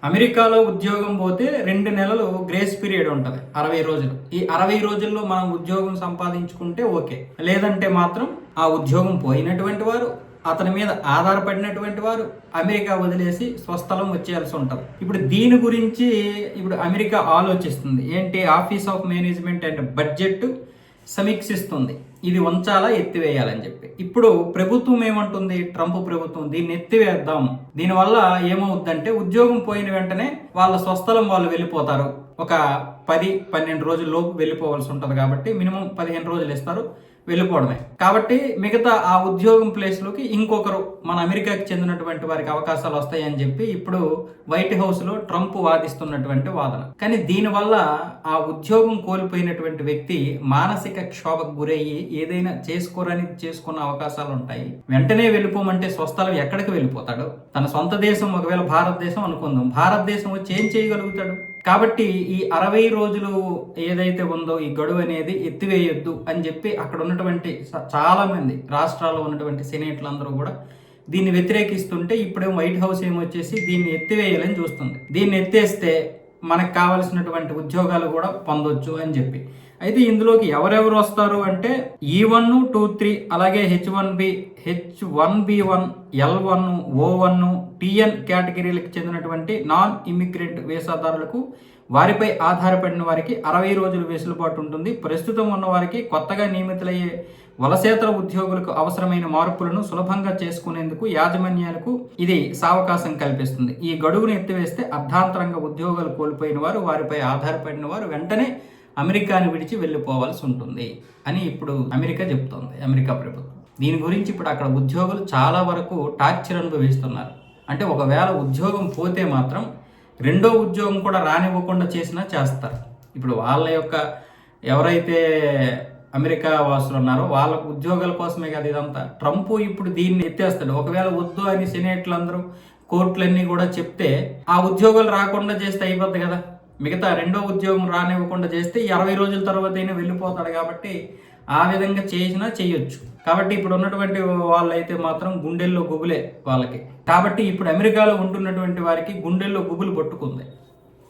అమెరికాలో ఉద్యోగం పోతే 2 నెలలు గ్రేస్ పీరియడ్ ఉంటుంది, 60 రోజులు. ఈ 60 రోజుల్లో మనం ఉద్యోగం సంపాదించుకుంటే ఓకే, లేదంటే మాత్రం ఆ ఉద్యోగం పోయినటువంటి వారు, అతని మీద ఆధారపడినటువంటి వారు అమెరికా వదిలేసి స్వస్థలం వచ్చేయాల్సి ఉంటుంది. ఇప్పుడు దీని గురించి ఇప్పుడు అమెరికా ఆలోచిస్తుంది ఏంటి, office of management and budget సమీక్షిస్తుంది ఇది ఉంచాలా ఎత్తివేయాలని చెప్పి. ఇప్పుడు ప్రభుత్వం ఏమంటుంది, ట్రంప్ ప్రభుత్వం దీన్ని ఎత్తివేద్దాం, దీనివల్ల ఏమవుద్దంటే ఉద్యోగం పోయిన వెంటనే వాళ్ళ స్వస్థలం వాళ్ళు వెళ్ళిపోతారు. ఒక 10-12 రోజుల లోపు వెళ్ళిపోవాల్సి ఉంటుంది కాబట్టి మినిమం 15 రోజులు ఇస్తారు, వెళ్ళిపోవడమే. కాబట్టి మిగతా ఆ ఉద్యోగం ప్లేస్లోకి ఇంకొకరు మన అమెరికాకి చెందినటువంటి వారికి అవకాశాలు వస్తాయని చెప్పి ఇప్పుడు వైట్ హౌస్లో ట్రంప్ వాదిస్తున్నటువంటి వాదన. కానీ దీనివల్ల ఆ ఉద్యోగం కోల్పోయినటువంటి వ్యక్తి మానసిక క్షోభకు గురయ్యి ఏదైనా చేసుకున్న అవకాశాలు ఉంటాయి. వెంటనే వెళ్ళిపోమంటే స్వస్థలం ఎక్కడికి వెళ్ళిపోతాడు? తన సొంత దేశం ఒకవేళ భారతదేశం అనుకుందాం, భారతదేశం వచ్చి ఏం చేయగలుగుతాడు? కాబట్టి ఈ 60 రోజులు ఏదైతే ఉందో ఈ గడువు అనేది ఎత్తివేయొద్దు అని చెప్పి అక్కడ ఉన్నటువంటి చాలా మంది రాష్ట్రాల్లో ఉన్నటువంటి సెనేట్లందరూ కూడా దీన్ని వ్యతిరేకిస్తుంటే ఇప్పుడే వైట్ హౌస్ ఏమొచ్చేసి దీన్ని ఎత్తివేయాలని చూస్తుంది. దీన్ని ఎత్తేస్తే మనకు కావలసినటువంటి ఉద్యోగాలు కూడా పొందొచ్చు అని చెప్పి. అయితే ఇందులోకి ఎవరెవరు వస్తారు అంటే E1, 2, 3 అలాగే H1B, H1B1, L1, O1, TN కేటగిరీలకు చెందినటువంటి నాన్ ఇమిగ్రెంట్ వీసాదారులకు వారిపై ఆధారపడిన వారికి 60 రోజుల వెసులుబాటు ఉంటుంది. ప్రస్తుతం ఉన్న వారికి కొత్తగా నియమితులయ్యే వలసేతర ఉద్యోగులకు అవసరమైన మార్పులను సులభంగా చేసుకునేందుకు యాజమాన్యాలకు ఇది సావకాశం కల్పిస్తుంది. ఈ గడువును ఎత్తివేస్తే అర్ధాంతరంగా ఉద్యోగాలు కోల్పోయిన వారు, వారిపై ఆధారపడిన వారు వెంటనే అమెరికాని విడిచి వెళ్ళిపోవాల్సి ఉంటుంది అని ఇప్పుడు అమెరికా చెప్తోంది, అమెరికా ప్రభుత్వం. దీని గురించి ఇప్పుడు అక్కడ ఉద్యోగులు చాలా వరకు టార్చర్ అనుభవిస్తున్నారు. అంటే ఒకవేళ ఉద్యోగం పోతే మాత్రం రెండో ఉద్యోగం కూడా రానివ్వకుండా చేస్తారు. ఇప్పుడు వాళ్ళ యొక్క ఎవరైతే అమెరికా వాసులు ఉన్నారో వాళ్ళ ఉద్యోగాల కోసమే కదా ఇదంతా. ట్రంప్ ఇప్పుడు దీన్ని ఎత్తేస్తాడు. ఒకవేళ వద్దు అని సెనేట్లందరూ కోర్టులన్నీ కూడా చెప్తే ఆ ఉద్యోగాలు రాకుండా చేస్తే అయిపోద్ది కదా. మిగతా రెండో ఉద్యోగం రానివ్వకుండా చేస్తే ఈ 60 రోజుల తర్వాత అయినా వెళ్ళిపోతాడు. కాబట్టి ఆ విధంగా చేసినా చేయొచ్చు. కాబట్టి ఇప్పుడు ఉన్నటువంటి వాళ్ళైతే మాత్రం గుండెల్లో గుబులే వాళ్ళకి. కాబట్టి ఇప్పుడు అమెరికాలో ఉంటున్నటువంటి వారికి గుండెల్లో గుబులు పట్టుకుంది.